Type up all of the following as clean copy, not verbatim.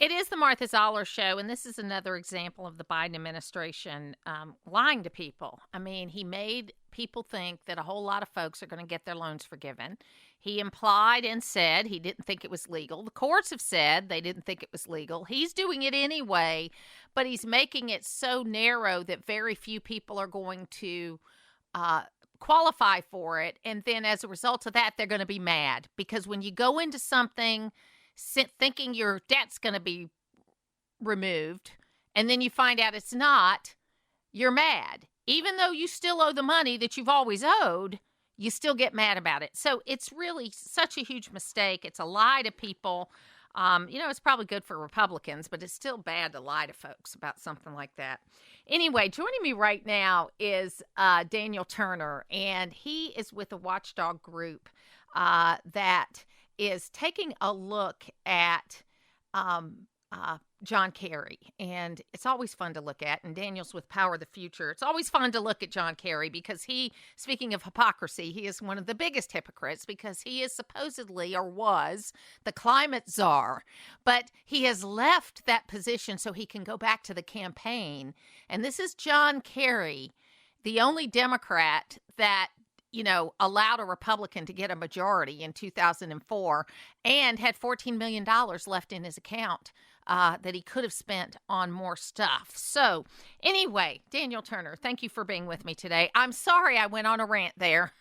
It is the Martha Zoller show, and this is another example of the Biden administration lying to people. I mean, he made people think that a whole lot of folks are going to get their loans forgiven. He implied and said he didn't think it was legal. The courts have said they didn't think it was legal. He's doing it anyway, but he's making it so narrow that very few people are going to qualify for it. And then as a result of that, they're going to be mad because when you go into something thinking your debt's going to be removed, and then you find out it's not, you're mad. Even though you still owe the money that you've always owed, you still get mad about it. So it's really such a huge mistake. It's a lie to people. It's probably good for Republicans, but it's still bad to lie to folks about something like that. Anyway, joining me right now is Daniel Turner, and he is with a watchdog group that is taking a look at John Kerry. And it's always fun to look at. And Daniel's with Power of the Future. It's always fun to look at John Kerry because speaking of hypocrisy, he is one of the biggest hypocrites because he is supposedly or was the climate czar. But he has left that position so he can go back to the campaign. And this is John Kerry, the only Democrat that allowed a Republican to get a majority in 2004 and had $14 million left in his account that he could have spent on more stuff. So anyway, Daniel Turner, thank you for being with me today. I'm sorry I went on a rant there.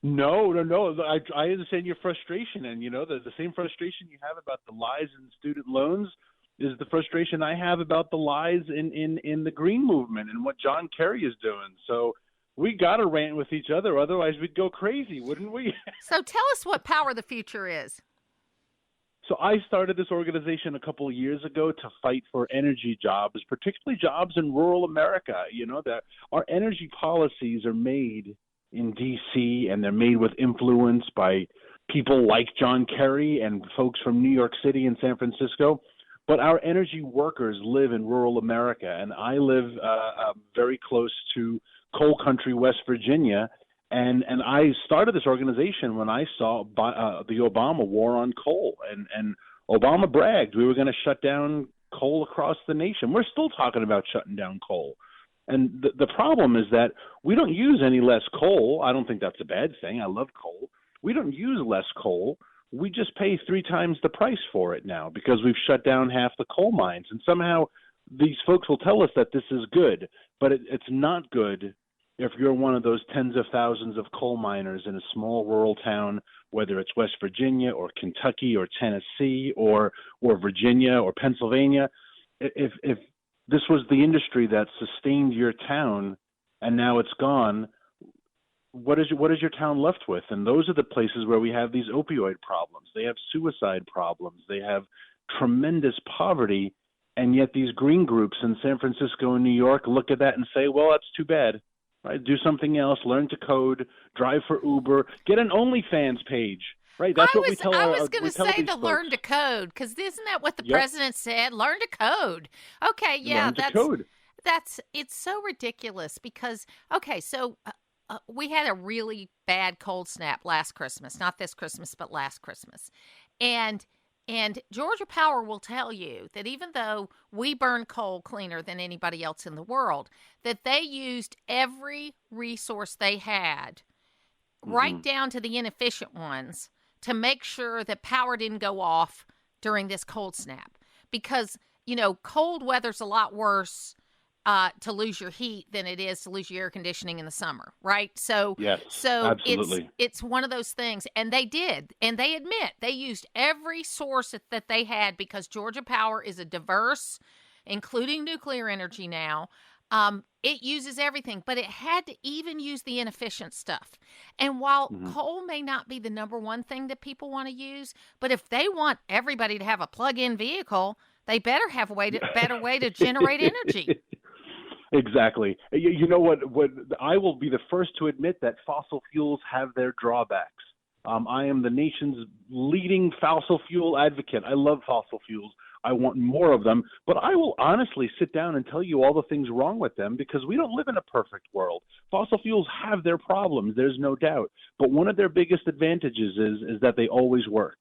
No. I understand your frustration. And, the same frustration you have about the lies in student loans is the frustration I have about the lies in the Green movement and what John Kerry is doing. So we got to rant with each other. Otherwise, we'd go crazy, wouldn't we? So tell us what Power of the Future is. So I started this organization a couple of years ago to fight for energy jobs, particularly jobs in rural America. That our energy policies are made in D.C. and they're made with influence by people like John Kerry and folks from New York City and San Francisco. But our energy workers live in rural America, and I live very close to coal country, West Virginia, and I started this organization when I saw the Obama war on coal, and Obama bragged we were going to shut down coal across the nation. We're still talking about shutting down coal, and the problem is that we don't use any less coal. I don't think that's a bad thing. I love coal. We don't use less coal. We just pay 3 times the price for it now because we've shut down half the coal mines, and somehow these folks will tell us that this is good, but it's not good if you're one of those tens of thousands of coal miners in a small rural town, whether it's West Virginia or Kentucky or Tennessee or Virginia or Pennsylvania. If this was the industry that sustained your town and now it's gone, what is your town left with? And those are the places where we have these opioid problems. They have suicide problems. They have tremendous poverty. And yet these green groups in San Francisco and New York look at that and say, well, that's too bad. Right? Do something else, learn to code, drive for Uber, get an OnlyFans page. Right? That's what we tell I our was going to say the folks. Learn to code, because isn't that what the president said? Learn to code. Okay, yeah, it's so ridiculous because, so we had a really bad cold snap last Christmas, not this Christmas, but last Christmas. And Georgia Power will tell you that even though we burn coal cleaner than anybody else in the world, that they used every resource they had, right down to the inefficient ones, to make sure that power didn't go off during this cold snap. Because, cold weather's a lot worse to lose your heat than it is to lose your air conditioning in the summer, right? So, yes, absolutely. It's one of those things, and they did, and they admit they used every source that they had because Georgia Power is a diverse, including nuclear energy now. It uses everything, but it had to even use the inefficient stuff. And while coal may not be the number one thing that people want to use, but if they want everybody to have a plug-in vehicle, they better have a better way to generate energy. Exactly. You know what I will be the first to admit that fossil fuels have their drawbacks. I am the nation's leading fossil fuel advocate. I love fossil fuels. I want more of them, but I will honestly sit down and tell you all the things wrong with them because we don't live in a perfect world. Fossil fuels have their problems, there's no doubt, but one of their biggest advantages is that they always work.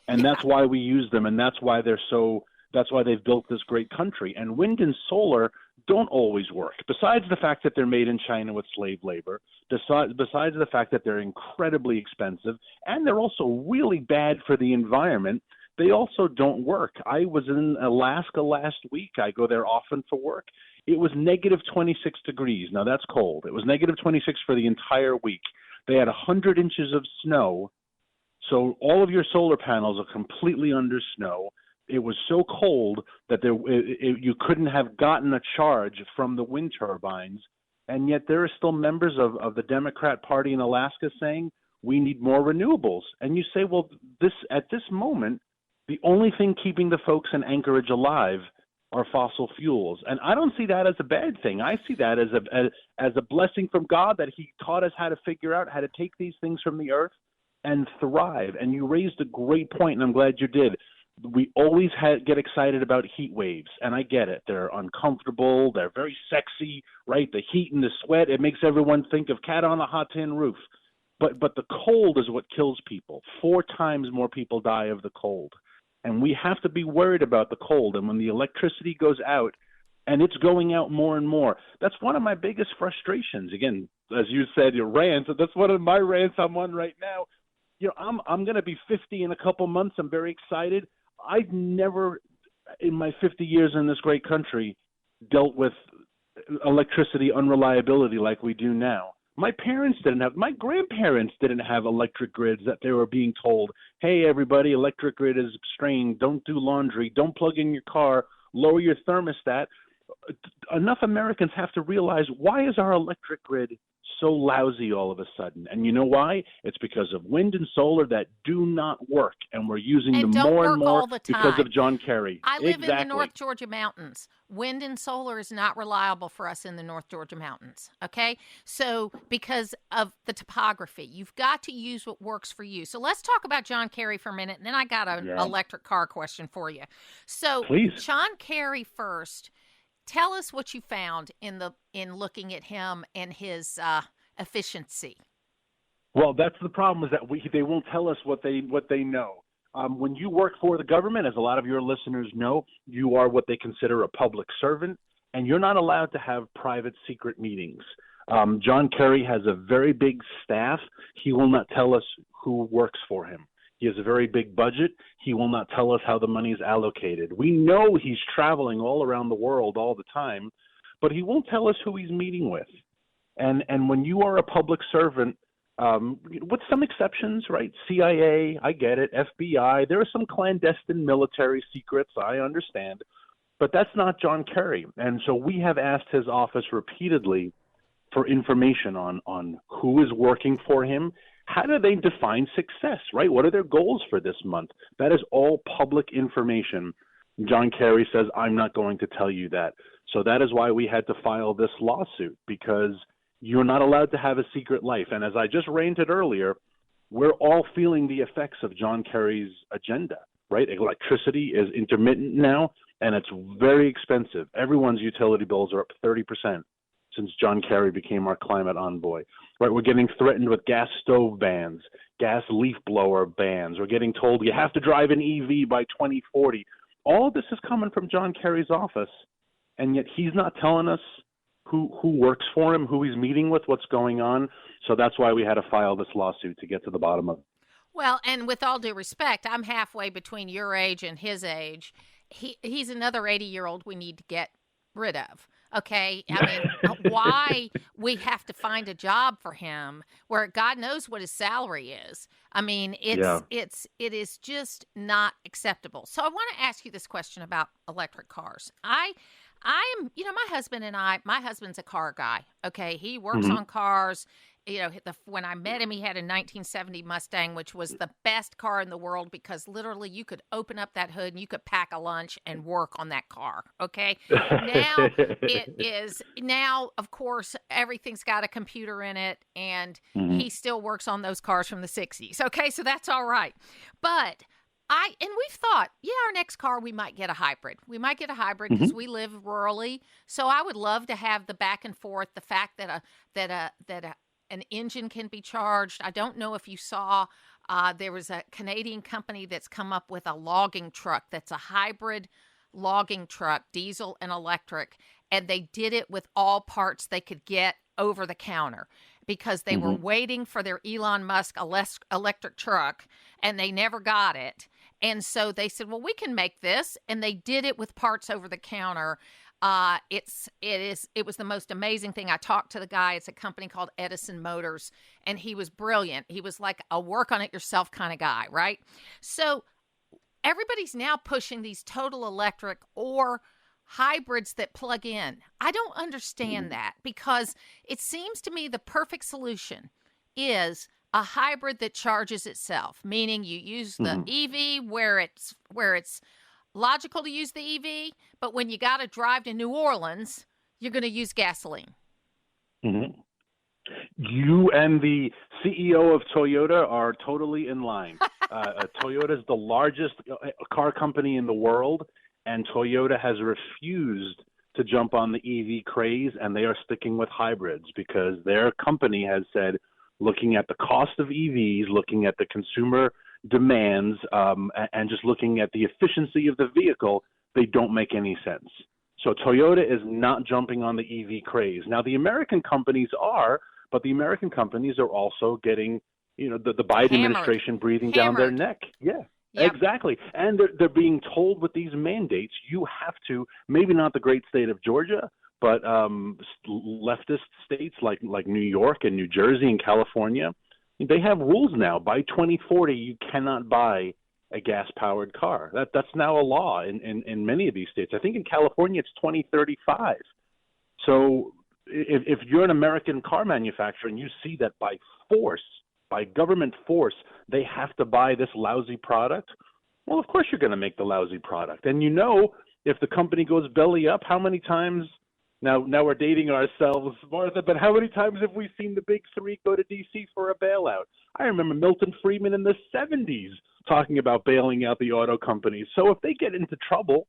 And that's why we use them, and that's why they've built this great country. And wind and solar don't always work. Besides the fact that they're made in China with slave labor, besides the fact that they're incredibly expensive, and they're also really bad for the environment, they also don't work. I was in Alaska last week. I go there often for work. It was negative 26 degrees. Now, that's cold. It was negative 26 for the entire week. They had 100 inches of snow, so all of your solar panels are completely under snow. It was so cold that you couldn't have gotten a charge from the wind turbines, and yet there are still members of the Democrat Party in Alaska saying we need more renewables. And you say, well, at this moment, the only thing keeping the folks in Anchorage alive are fossil fuels. And I don't see that as a bad thing. I see that as a blessing from God, that he taught us how to figure out how to take these things from the earth and thrive. And you raised a great point, and I'm glad you did. We always get excited about heat waves, and I get it. They're uncomfortable. They're very sexy, right? The heat and the sweat, it makes everyone think of Cat on a Hot Tin Roof. But the cold is what kills people. 4 times more people die of the cold. And we have to be worried about the cold. And when the electricity goes out, and it's going out more and more, that's one of my biggest frustrations. Again, as you said, your rants, that's one of my rants I'm on right now. You know, I'm going to be 50 in a couple months. I'm very excited. I've never, in my 50 years in this great country, dealt with electricity unreliability like we do now. My grandparents didn't have electric grids that they were being told, hey, everybody, electric grid is strained. Don't do laundry. Don't plug in your car. Lower your thermostat. Enough Americans have to realize, why is our electric grid so lousy all of a sudden? And you know why? It's because of wind and solar that do not work, and we're using them more and more because of John Kerry. I live in the North Georgia mountains. Wind and solar is not reliable for us in the North Georgia mountains, okay? So because of the topography, you've got to use what works for you. So let's talk about John Kerry for a minute, and then I got an electric car question for you. So please, John Kerry first. Tell us what you found in looking at him and his efficiency. Well, that's the problem, is that they won't tell us what they know. When you work for the government, as a lot of your listeners know, you are what they consider a public servant, and you're not allowed to have private secret meetings. John Kerry has a very big staff. He will not tell us who works for him. He has a very big budget. He will not tell us how the money is allocated. We know he's traveling all around the world all the time, but he won't tell us who he's meeting with. And when you are a public servant, with some exceptions, right? CIA, I get it. FBI, there are some clandestine military secrets, I understand, but that's not John Kerry. And so we have asked his office repeatedly for information on who is working for him. How do they define success, right? What are their goals for this month? That is all public information. John Kerry says, I'm not going to tell you that. So that is why we had to file this lawsuit, because you're not allowed to have a secret life. And as I just ranted earlier, we're all feeling the effects of John Kerry's agenda, right? Electricity is intermittent now, and it's very expensive. Everyone's utility bills are up 30% since John Kerry became our climate envoy. Right, we're getting threatened with gas stove bans, gas leaf blower bans. We're getting told you have to drive an EV by 2040. All of this is coming from John Kerry's office, and yet he's not telling us who works for him, who he's meeting with, what's going on. So that's why we had to file this lawsuit, to get to the bottom of it. Well, and with all due respect, I'm halfway between your age and his age. He's another 80-year-old we need to get rid of. Okay, I mean, why we have to find a job for him where God knows what his salary is. I mean, it is just not acceptable. So I want to ask you this question about electric cars. I'm, my husband's a car guy. Okay, he works on cars. You know, when I met him, he had a 1970 Mustang, which was the best car in the world, because literally you could open up that hood and you could pack a lunch and work on that car. Okay. Now, of course, everything's got a computer in it, and he still works on those cars from the 60s. Okay. So that's all right. But we've thought, our next car, we might get a hybrid. We might get a hybrid because we live rurally. So I would love to have the back and forth, the fact that an engine can be charged. I don't know if you saw There was a Canadian company that's come up with a logging truck that's a hybrid logging truck, diesel and electric, and they did it with all parts they could get over the counter because they were waiting for their Elon Musk electric truck, and they never got it. And so they said, well, we can make this, and they did it with parts over the counter. It was the most amazing thing. I talked to the guy. It's a company called Edison Motors, and he was brilliant. He was like a work on it yourself kind of guy, right? So everybody's now pushing these total electric or hybrids that plug in. I don't understand that, because it seems to me the perfect solution is a hybrid that charges itself, meaning you use the EV where it's logical to use the EV, but when you got to drive to New Orleans, you're going to use gasoline. You and the CEO of Toyota are totally in line. Toyota is the largest car company in the world, and Toyota has refused to jump on the EV craze, and they are sticking with hybrids because their company has said, looking at the cost of EVs, looking at the consumer demands, and just looking at the efficiency of the vehicle, they don't make any sense. So Toyota is not jumping on the EV craze. Now, the American companies are, but the American companies are also getting, the Biden administration breathing down their neck. Yeah. Yep. Exactly. And they're being told with these mandates, you have to, maybe not the great state of Georgia, but leftist states like New York and New Jersey and California, they have rules now. By 2040, you cannot buy a gas-powered car. That's now a law in many of these states. I think in California it's 2035. So if you're an American car manufacturer and you see that by government force, they have to buy this lousy product, well, of course you're going to make the lousy product. And if the company goes belly up, how many times – now we're dating ourselves, Martha, but how many times have we seen the big three go to D.C. for a bailout? I remember Milton Friedman in the 70s talking about bailing out the auto companies. So if they get into trouble,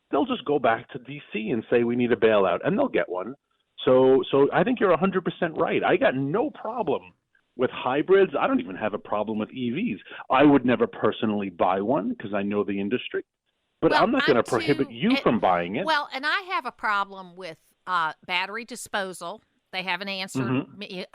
they'll just go back to D.C. and say we need a bailout, and they'll get one. So I think you're 100% right. I got no problem with hybrids. I don't even have a problem with EVs. I would never personally buy one because I know the industry. But I'm not going to prohibit you from buying it. Well, and I have a problem with battery disposal. They haven't answered me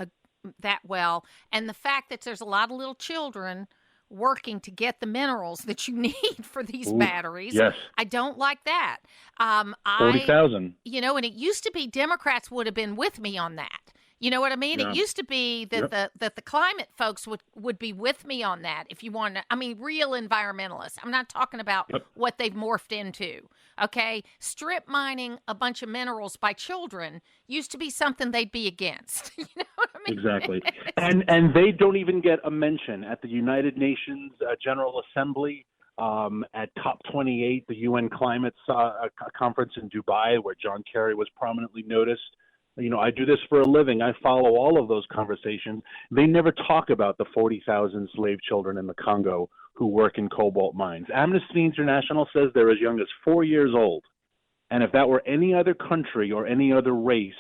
that well. And the fact that there's a lot of little children working to get the minerals that you need for these batteries. Yes. I don't like that. 40,000. And it used to be Democrats would have been with me on that. You know what I mean? Yeah. It used to be that the climate folks would be with me on that. If you want to, real environmentalists. I'm not talking about what they've morphed into. Okay, strip mining a bunch of minerals by children used to be something they'd be against. You know what I mean? Exactly. And they don't even get a mention at the United Nations General Assembly. At COP28, the UN Climate Conference in Dubai, where John Kerry was prominently noticed. I do this for a living. I follow all of those conversations. They never talk about the 40,000 slave children in the Congo who work in cobalt mines. Amnesty International says they're as young as 4 years old. And if that were any other country or any other race,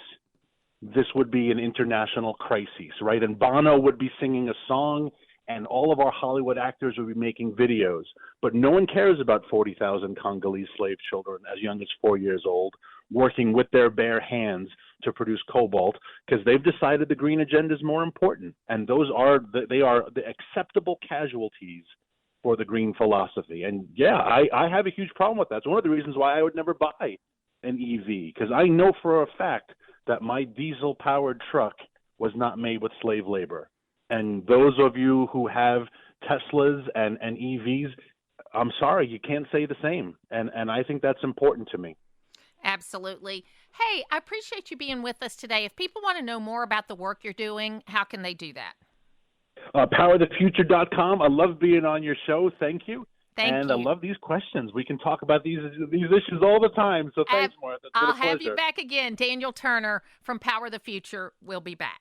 this would be an international crisis, right? And Bono would be singing a song, and all of our Hollywood actors would be making videos. But no one cares about 40,000 Congolese slave children as young as 4 years old working with their bare hands to produce cobalt because they've decided the green agenda is more important. And they are the acceptable casualties for the green philosophy. And I have a huge problem with that. It's one of the reasons why I would never buy an EV, because I know for a fact that my diesel-powered truck was not made with slave labor. And those of you who have Teslas and EVs, I'm sorry, you can't say the same. And I think that's important to me. Absolutely. Hey, I appreciate you being with us today. If people want to know more about the work you're doing, how can they do that? PowerTheFuture.com. I love being on your show. Thank you. Thank you. And I love these questions. We can talk about these issues all the time. So thanks, Martha. I'll have you back again. Daniel Turner from Power the Future will be back.